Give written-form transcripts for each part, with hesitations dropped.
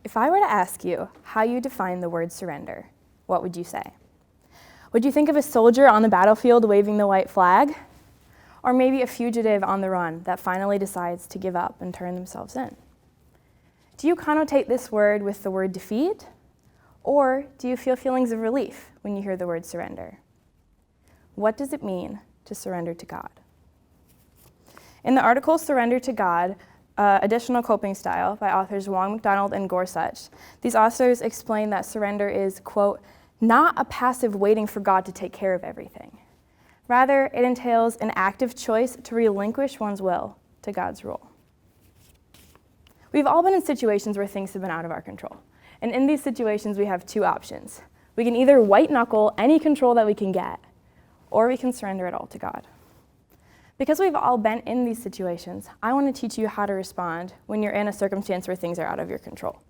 If I were to ask you how you define the word surrender, what would you say? Would you think of a soldier on the battlefield waving the white flag? Or maybe a fugitive on the run that finally decides to give up and turn themselves in? Do you connotate this word with the word defeat? Or do you feel feelings of relief when you hear the word surrender? What does it mean to surrender to God? In the article Surrender to God, Additional Coping Style by authors Wong, McDonald, and Gorsuch, these authors explain that surrender is, quote, not a passive waiting for God to take care of everything. Rather, it entails an active choice to relinquish one's will to God's rule. We've all been in situations where things have been out of our control. And in these situations, we have two options. We can either white knuckle any control that we can get, or we can surrender it all to God. Because we've all been in these situations, I want to teach you how to respond when you're in a circumstance where things are out of your control.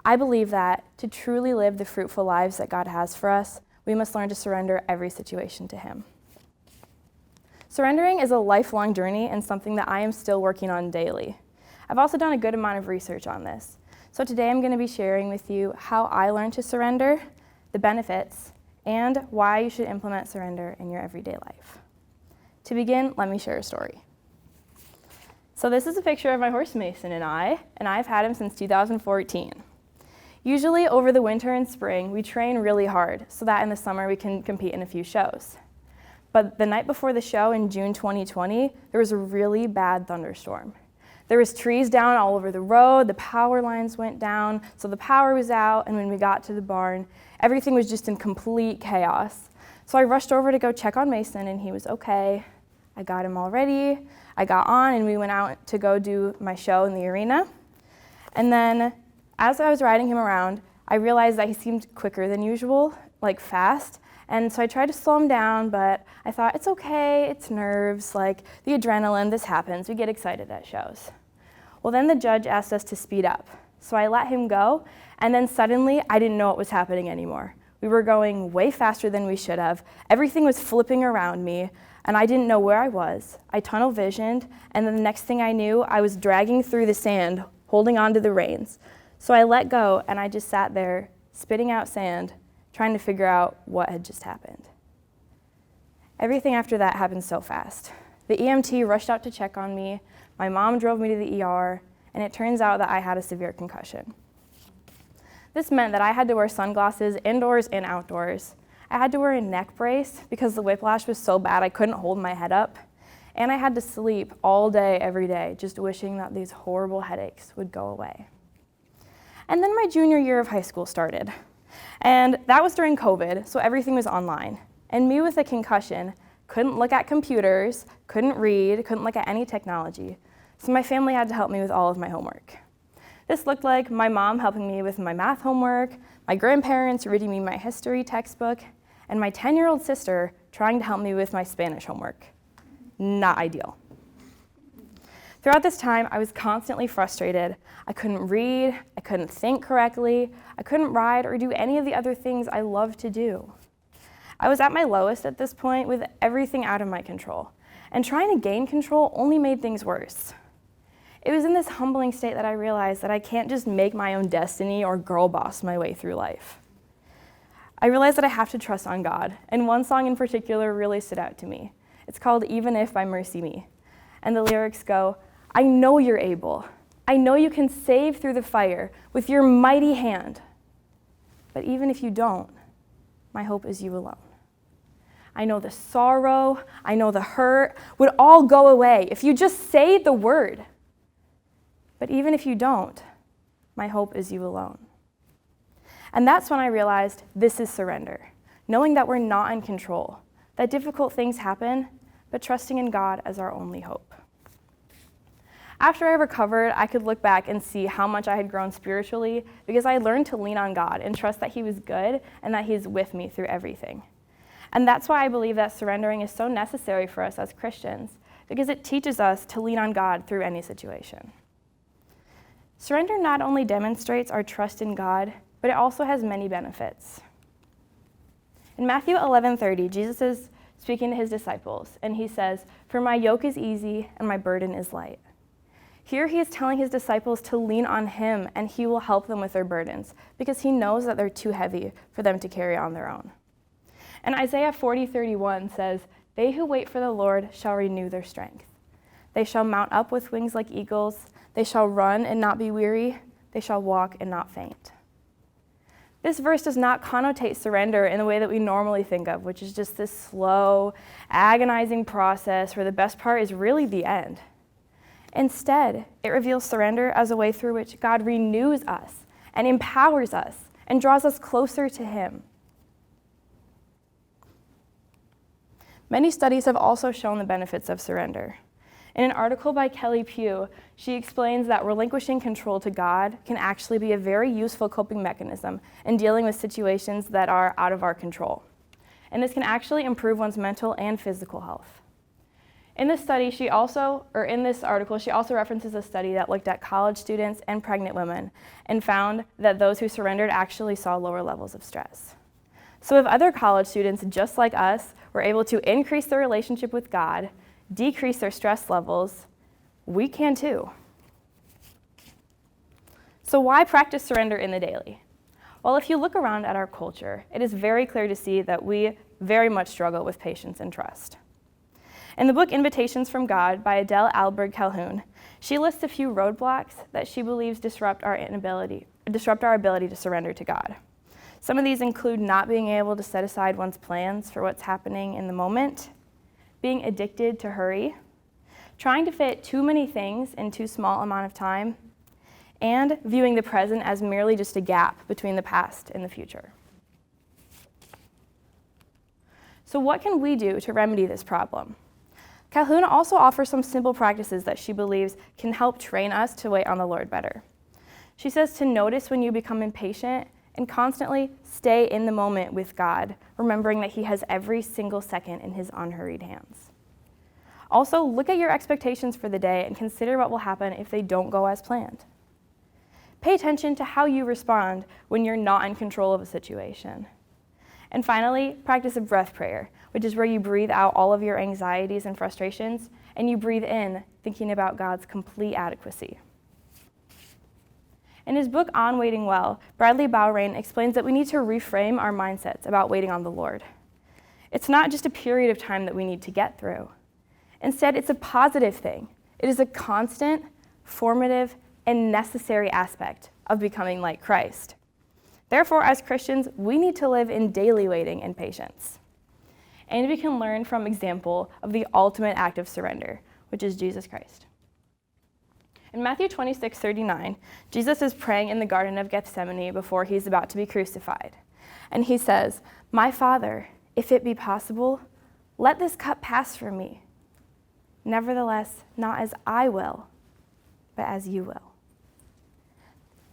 I believe that to truly live the fruitful lives that God has for us, we must learn to surrender every situation to Him. Surrendering is a lifelong journey and something that I am still working on daily. I've also done a good amount of research on this. So today I'm going to be sharing with you how I learned to surrender, the benefits, and why you should implement surrender in your everyday life. To begin, let me share a story. So this is a picture of my horse Mason and I've had him since 2014. Usually over the winter and spring, we train really hard so that in the summer we can compete in a few shows. But the night before the show in June 2020, there was a really bad thunderstorm. There was trees down all over the road, the power lines went down, so the power was out, and when we got to the barn, everything was just in complete chaos. So I rushed over to go check on Mason, and he was okay. I got him all ready, I got on, and we went out to go do my show in the arena. And then as I was riding him around, I realized that he seemed quicker than usual, like fast. And so I tried to slow him down, but I thought, it's okay, it's nerves, like the adrenaline, this happens, we get excited at shows. Well, then the judge asked us to speed up. So I let him go, and then suddenly I didn't know what was happening anymore. We were going way faster than we should have. Everything was flipping around me, and I didn't know where I was. I tunnel visioned, and then the next thing I knew, I was dragging through the sand, holding onto the reins. So I let go, and I just sat there, spitting out sand, trying to figure out what had just happened. Everything after that happened so fast. The EMT rushed out to check on me, my mom drove me to the ER, and it turns out that I had a severe concussion. This meant that I had to wear sunglasses indoors and outdoors. I had to wear a neck brace because the whiplash was so bad I couldn't hold my head up, and I had to sleep all day, every day, just wishing that these horrible headaches would go away. And then my junior year of high school started. And that was during COVID, so everything was online. And me with a concussion couldn't look at computers, couldn't read, couldn't look at any technology. So my family had to help me with all of my homework. This looked like my mom helping me with my math homework, my grandparents reading me my history textbook, and my 10-year-old sister trying to help me with my Spanish homework. Not ideal. Throughout this time, I was constantly frustrated. I couldn't read, I couldn't think correctly, I couldn't ride or do any of the other things I love to do. I was at my lowest at this point with everything out of my control, and trying to gain control only made things worse. It was in this humbling state that I realized that I can't just make my own destiny or girl boss my way through life. I realized that I have to trust on God, and one song in particular really stood out to me. It's called Even If by Mercy Me, and the lyrics go, I know you're able. I know you can save through the fire with your mighty hand. But even if you don't, my hope is you alone. I know the sorrow, I know the hurt would all go away if you just say the word. But even if you don't, my hope is you alone. And that's when I realized this is surrender, knowing that we're not in control, that difficult things happen, but trusting in God as our only hope. After I recovered, I could look back and see how much I had grown spiritually because I learned to lean on God and trust that He was good and that He's with me through everything. And that's why I believe that surrendering is so necessary for us as Christians, because it teaches us to lean on God through any situation. Surrender not only demonstrates our trust in God, but it also has many benefits. In Matthew 11:30, Jesus is speaking to His disciples, and He says, "For my yoke is easy and my burden is light." Here he is telling his disciples to lean on him and he will help them with their burdens because he knows that they're too heavy for them to carry on their own. And Isaiah 40:31 says, "They who wait for the Lord shall renew their strength. They shall mount up with wings like eagles. They shall run and not be weary. They shall walk and not faint." This verse does not connotate surrender in the way that we normally think of, which is just this slow, agonizing process where the best part is really the end. Instead, it reveals surrender as a way through which God renews us and empowers us and draws us closer to him. Many studies have also shown the benefits of surrender. In an article by Kelly Pugh, she explains that relinquishing control to God can actually be a very useful coping mechanism in dealing with situations that are out of our control. And this can actually improve one's mental and physical health. In this article, she also references a study that looked at college students and pregnant women and found that those who surrendered actually saw lower levels of stress. So if other college students, just like us, were able to increase their relationship with God, decrease their stress levels, we can too. So why practice surrender in the daily? Well, if you look around at our culture, it is very clear to see that we very much struggle with patience and trust. In the book Invitations from God by Adele Alberg Calhoun, she lists a few roadblocks that she believes disrupt our ability to surrender to God. Some of these include not being able to set aside one's plans for what's happening in the moment, being addicted to hurry, trying to fit too many things in too small amount of time, and viewing the present as merely just a gap between the past and the future. So what can we do to remedy this problem? Calhoun also offers some simple practices that she believes can help train us to wait on the Lord better. She says to notice when you become impatient and constantly stay in the moment with God, remembering that he has every single second in his unhurried hands. Also, look at your expectations for the day and consider what will happen if they don't go as planned. Pay attention to how you respond when you're not in control of a situation. And finally, practice a breath prayer, which is where you breathe out all of your anxieties and frustrations, and you breathe in thinking about God's complete adequacy. In his book On Waiting Well, Bradley Bowrain explains that we need to reframe our mindsets about waiting on the Lord. It's not just a period of time that we need to get through. Instead, it's a positive thing. It is a constant, formative, and necessary aspect of becoming like Christ. Therefore, as Christians, we need to live in daily waiting and patience. And we can learn from example of the ultimate act of surrender, which is Jesus Christ. In Matthew 26:39, Jesus is praying in the Garden of Gethsemane before he's about to be crucified. And he says, "My Father, if it be possible, let this cup pass from me. Nevertheless, not as I will, but as you will."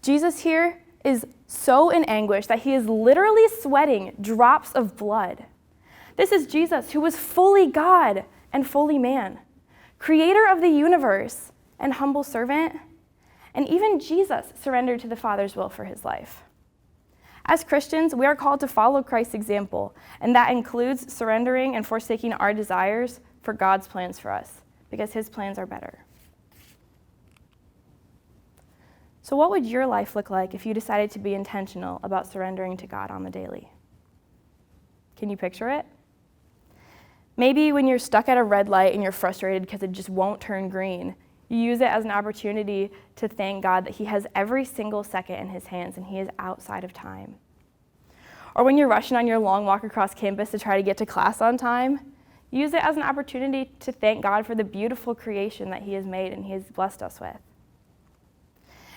Jesus here is so in anguish that he is literally sweating drops of blood. This is Jesus, who was fully God and fully man, creator of the universe and humble servant, and even Jesus surrendered to the Father's will for his life. As Christians, we are called to follow Christ's example, and that includes surrendering and forsaking our desires for God's plans for us, because his plans are better. So what would your life look like if you decided to be intentional about surrendering to God on the daily? Can you picture it? Maybe when you're stuck at a red light and you're frustrated because it just won't turn green, you use it as an opportunity to thank God that he has every single second in his hands and he is outside of time. Or when you're rushing on your long walk across campus to try to get to class on time, use it as an opportunity to thank God for the beautiful creation that he has made and he has blessed us with.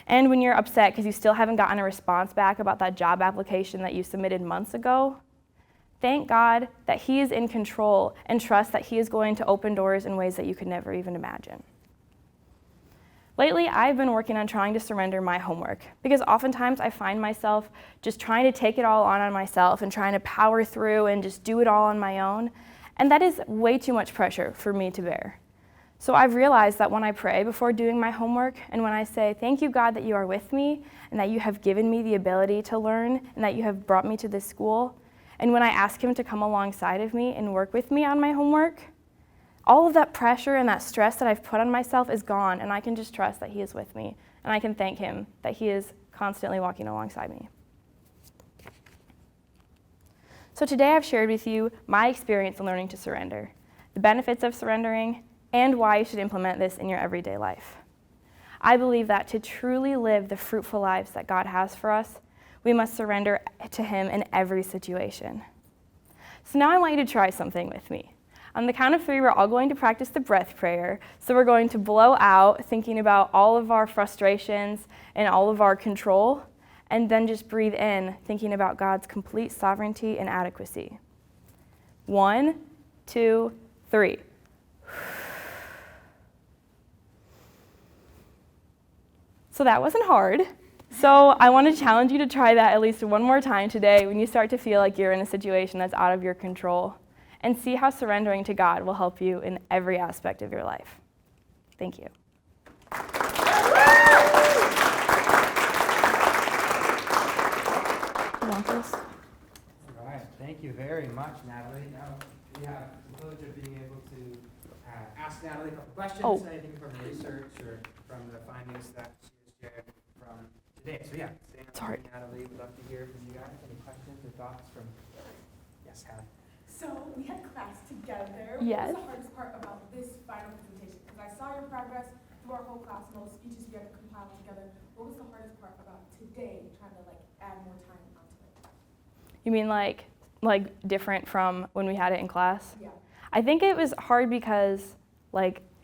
And when you're upset because you still haven't gotten a response back about that job application that you submitted months ago, thank God that he is in control and trust that he is going to open doors in ways that you could never even imagine. Lately, I've been working on trying to surrender my homework because oftentimes I find myself just trying to take it all on myself and trying to power through and just do it all on my own. And that is way too much pressure for me to bear. So I've realized that when I pray before doing my homework and when I say, "Thank you, God, that you are with me and that you have given me the ability to learn and that you have brought me to this school," and when I ask him to come alongside of me and work with me on my homework, all of that pressure and that stress that I've put on myself is gone, and I can just trust that he is with me, and I can thank him that he is constantly walking alongside me. So today I've shared with you my experience in learning to surrender, the benefits of surrendering, and why you should implement this in your everyday life. I believe that to truly live the fruitful lives that God has for us, we must surrender to him in every situation. So now I want you to try something with me. On the count of 3, we're all going to practice the breath prayer. So we're going to blow out, thinking about all of our frustrations and all of our control, and then just breathe in, thinking about God's complete sovereignty and adequacy. 1, 2, 3. So that wasn't hard. So I want to challenge you to try that at least one more time today when you start to feel like you're in a situation that's out of your control, and see how surrendering to God will help you in every aspect of your life. Thank you. You want this? All right. Thank you very much, Natalie. Now we have the privilege of being able to ask Natalie a couple questions, anything from the research or from the findings that she has shared from today. So yeah, Sam, Natalie, we'd love to hear from you guys. Any questions or thoughts from, yes, Hannah? So we had class together. Yes. What was the hardest part about this final presentation? Because I saw your progress through our whole class and all the speeches we had to compile together. What was the hardest part about today, trying to add more time onto it? You mean like different from when we had it in class? Yeah. I think it was hard because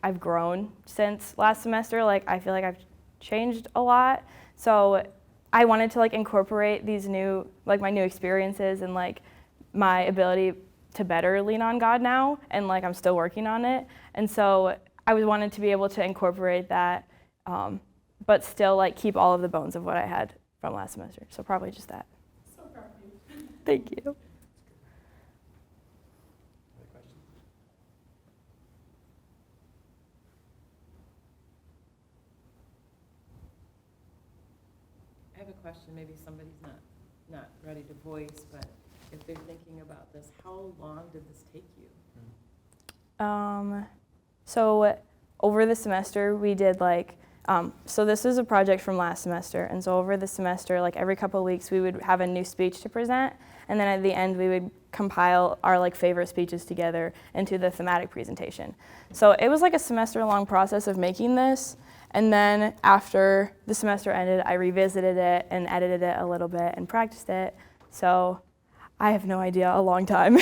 I've grown since last semester. I feel like I've changed a lot. So I wanted to incorporate these new, my new experiences and my ability to better lean on God now, and I'm still working on it. And so I wanted to be able to incorporate that, but still keep all of the bones of what I had from last semester. So probably just that. So proud of you. Thank you. Other questions? I have a question, maybe somebody's not ready to voice, but if they're thinking about this, how long did this take you? So over the semester we did so this is a project from last semester, and so over the semester, every couple of weeks we would have a new speech to present, and then at the end we would compile our favorite speeches together into the thematic presentation. So it was a semester-long process of making this, and then after the semester ended, I revisited it and edited it a little bit and practiced it. So I have no idea, a long time.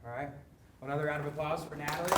All right. Another round of applause for Natalie.